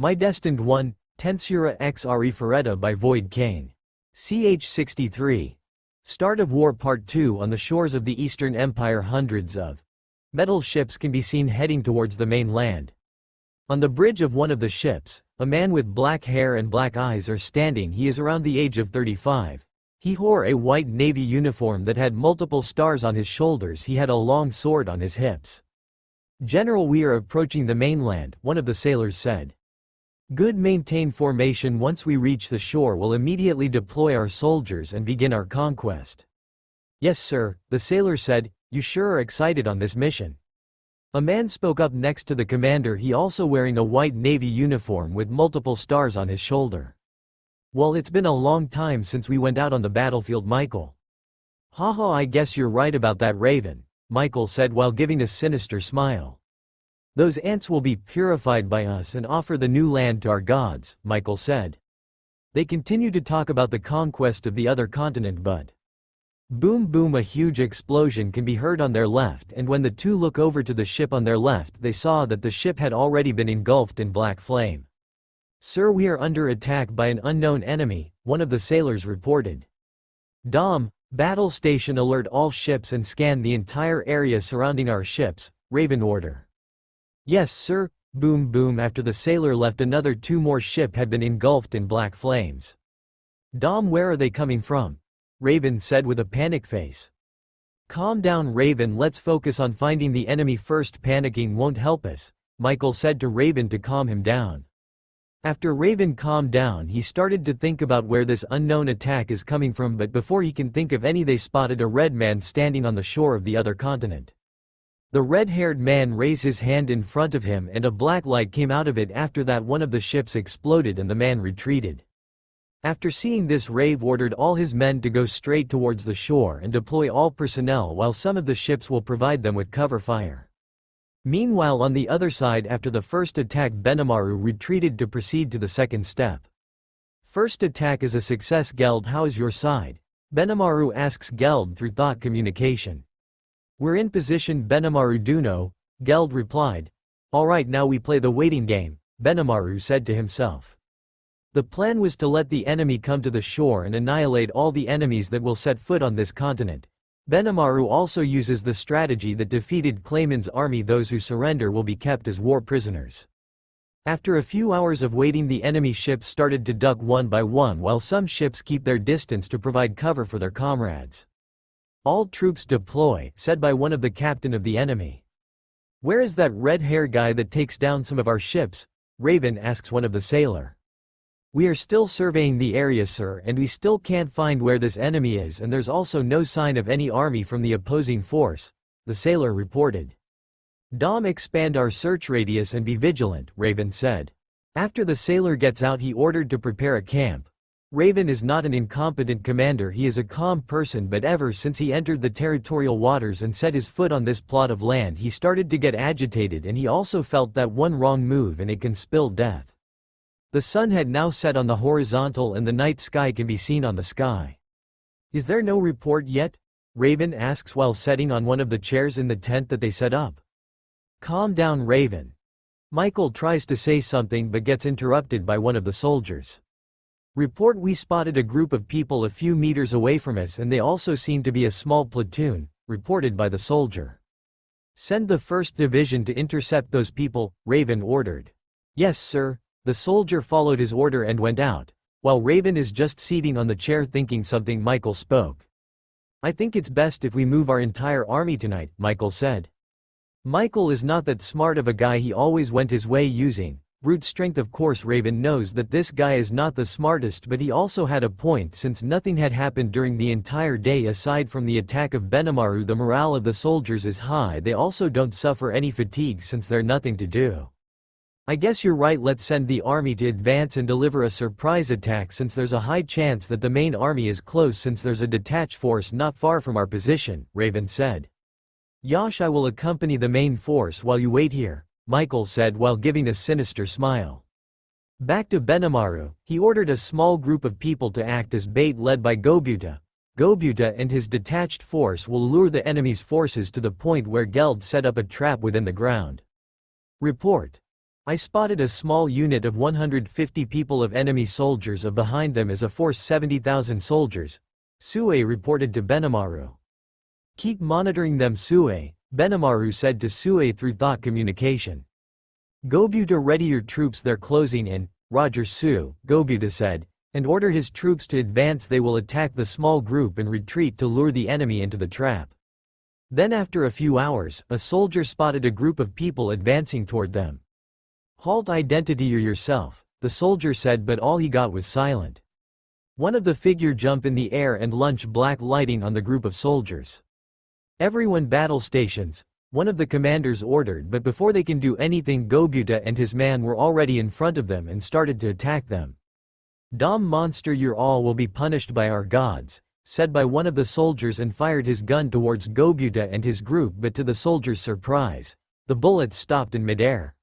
My Destined 1, Tensura x Arifureta by Void Kane. Ch 63. Start of War Part 2. On the shores of the Eastern Empire, hundreds of metal ships can be seen heading towards the mainland. On the bridge of one of the ships, a man with black hair and black eyes are standing. He is around the age of 35. He wore a white navy uniform that had multiple stars on his shoulders. He had a long sword on his hips. "General, we are approaching the mainland," one of the sailors said. "Good, maintain formation. Once we reach the shore, we'll immediately deploy our soldiers and begin our conquest." "Yes, sir," the sailor said. "You sure are excited on this mission." A man spoke up next to the commander, he also wearing a white navy uniform with multiple stars on his shoulder. "Well, it's been a long time since we went out on the battlefield, Michael." "Haha, I guess you're right about that, Raven," Michael said while giving a sinister smile. "Those ants will be purified by us and offer the new land to our gods," Michael said. They continued to talk about the conquest of the other continent, but boom boom, a huge explosion can be heard on their left, and when the two look over to the ship on their left, they saw that the ship had already been engulfed in black flame. "Sir, we are under attack by an unknown enemy," one of the sailors reported. "Dom, battle station, alert all ships and scan the entire area surrounding our ships," Raven ordered. "Yes, sir." Boom boom. After the sailor left, another two more ship had been engulfed in black flames. "Dom, where are they coming from?" Raven said with a panic face. "Calm down, Raven, let's focus on finding the enemy first. Panicking won't help us," Michael said to Raven to calm him down. After Raven calmed down, he started to think about where this unknown attack is coming from, but before he can think of any, they spotted a red man standing on the shore of the other continent. The red-haired man raised his hand in front of him and a black light came out of it. After that, one of the ships exploded and the man retreated. After seeing this, Rave ordered all his men to go straight towards the shore and deploy all personnel, while some of the ships will provide them with cover fire. Meanwhile, on the other side, after the first attack, Benimaru retreated to proceed to the second step. "First attack is a success, Geld. How is your side?" Benimaru asks Geld through thought communication. "We're in position, Benimaru Duno," Geld replied. "Alright, now we play the waiting game," Benimaru said to himself. The plan was to let the enemy come to the shore and annihilate all the enemies that will set foot on this continent. Benimaru also uses the strategy that defeated Clayman's army. Those who surrender will be kept as war prisoners. After a few hours of waiting, the enemy ships started to duck one by one, while some ships keep their distance to provide cover for their comrades. "All troops deploy," said by one of the captain of the enemy. "Where is that red hair guy that takes down some of our ships?" Raven asks one of the sailor. "We are still surveying the area, sir, and we still can't find where this enemy is, and there's also no sign of any army from the opposing force," the sailor reported. "Dom, expand our search radius and be vigilant," Raven said. After the sailor gets out, he ordered to prepare a camp. Raven is not an incompetent commander, he is a calm person, but ever since he entered the territorial waters and set his foot on this plot of land, he started to get agitated, and he also felt that one wrong move and it can spill death. The sun had now set on the horizontal and the night sky can be seen on the sky. "Is there no report yet?" Raven asks while sitting on one of the chairs in the tent that they set up. "Calm down, Raven." Michael tries to say something but gets interrupted by one of the soldiers. "Report, we spotted a group of people a few meters away from us and they also seem to be a small platoon," reported by the soldier. "Send the 1st Division to intercept those people," Raven ordered. "Yes, sir." The soldier followed his order and went out. While Raven is just seating on the chair thinking something, Michael spoke. "I think it's best if we move our entire army tonight," Michael said. Michael is not that smart of a guy, he always went his way using brute strength. Of course, Raven knows that this guy is not the smartest, but he also had a point. Since nothing had happened during the entire day aside from the attack of Benimaru, the morale of the soldiers is high. They also don't suffer any fatigue since there's nothing to do. "I guess you're right, let's send the army to advance and deliver a surprise attack since there's a high chance that the main army is close since there's a detached force not far from our position," Raven said. "Yash, I will accompany the main force while you wait here," Michael said while giving a sinister smile. Back to Benimaru, he ordered a small group of people to act as bait led by Gobuta. Gobuta and his detached force will lure the enemy's forces to the point where Geld set up a trap within the ground. "Report." I spotted a small unit of 150 people of enemy soldiers of behind them as a force 70,000 soldiers, Sue reported to Benimaru. Keep monitoring them Sue, Benimaru said to Sue through thought communication. Gobuta ready your troops they're closing in, Roger Sue, Gobuta said, and order his troops to advance they will attack the small group and retreat to lure the enemy into the trap. Then after a few hours, a soldier spotted a group of people advancing toward them. Halt identity yourself, the soldier said but all he got was silent. One of the figure jump in the air and launch black lighting on the group of soldiers. Everyone battle stations, one of the commanders ordered but before they can do anything Gobuta and his man were already in front of them and started to attack them. Dom monster your all will be punished by our gods, said by one of the soldiers and fired his gun towards Gobuta and his group but to the soldier's surprise, the bullets stopped in midair.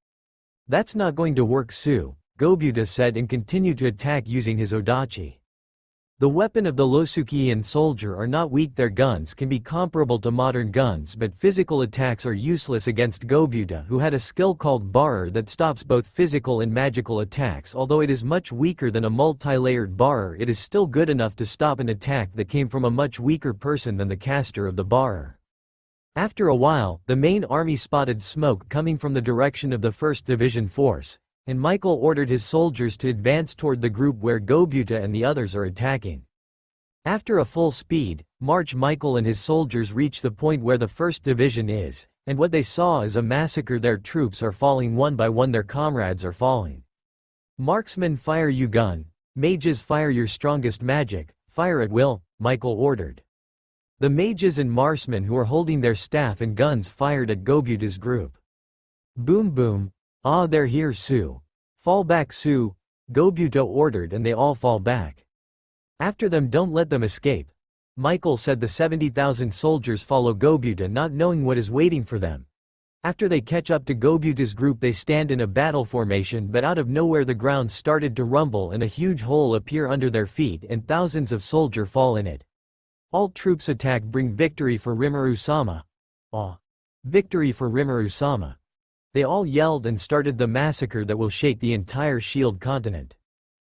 That's not going to work Sue, Gobuta said and continued to attack using his odachi. The weapon of the Losukian soldier are not weak their guns can be comparable to modern guns but physical attacks are useless against Gobuta who had a skill called Barer that stops both physical and magical attacks although it is much weaker than a multi-layered Barer it is still good enough to stop an attack that came from a much weaker person than the caster of the Barer. After a while, the main army spotted smoke coming from the direction of the 1st Division force, and Michael ordered his soldiers to advance toward the group where Gobuta and the others are attacking. After a full speed march Michael and his soldiers reach the point where the 1st Division is, and what they saw is a massacre their troops are falling one by one their comrades are falling. Marksmen fire you gun, mages fire your strongest magic, fire at will, Michael ordered. The mages and marksmen who are holding their staff and guns fired at Gobuta's group. Boom boom. Ah they're here Sue. Fall back Sue, Gobuta ordered and they all fall back. After them don't let them escape. Michael said the 70,000 soldiers follow Gobuta not knowing what is waiting for them. After they catch up to Gobuta's group they stand in a battle formation but out of nowhere the ground started to rumble and a huge hole appear under their feet and thousands of soldiers fall in it. All troops attack bring victory for Rimuru-sama. Ah. Victory for Rimuru-sama. They all yelled and started the massacre that will shake the entire Shield continent.